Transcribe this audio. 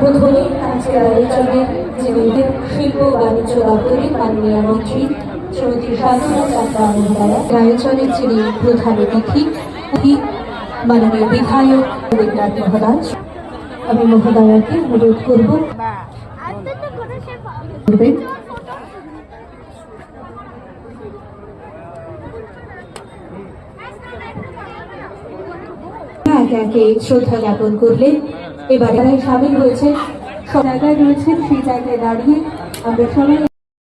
প্রথমে আজকের আলোচনায় শিল্প ও বাণিজ্য দপ্তরের মাননীয় মন্ত্রী শ্রীমতী সাধনা চাকমা মহোদয়া, আয়োজনের যিনি প্রধান অতিথি মাননীয় বিধায়ক দেবনাথ মহারাজ, আমি মহোদয়াকে অনুরোধ করব একে একে শ্রদ্ধা জ্ঞাপন করলেন। এবারে সামিল হয়েছে, সব জায়গায় রয়েছেন, সেই জায়গায় দাঁড়িয়ে আমরা সবাই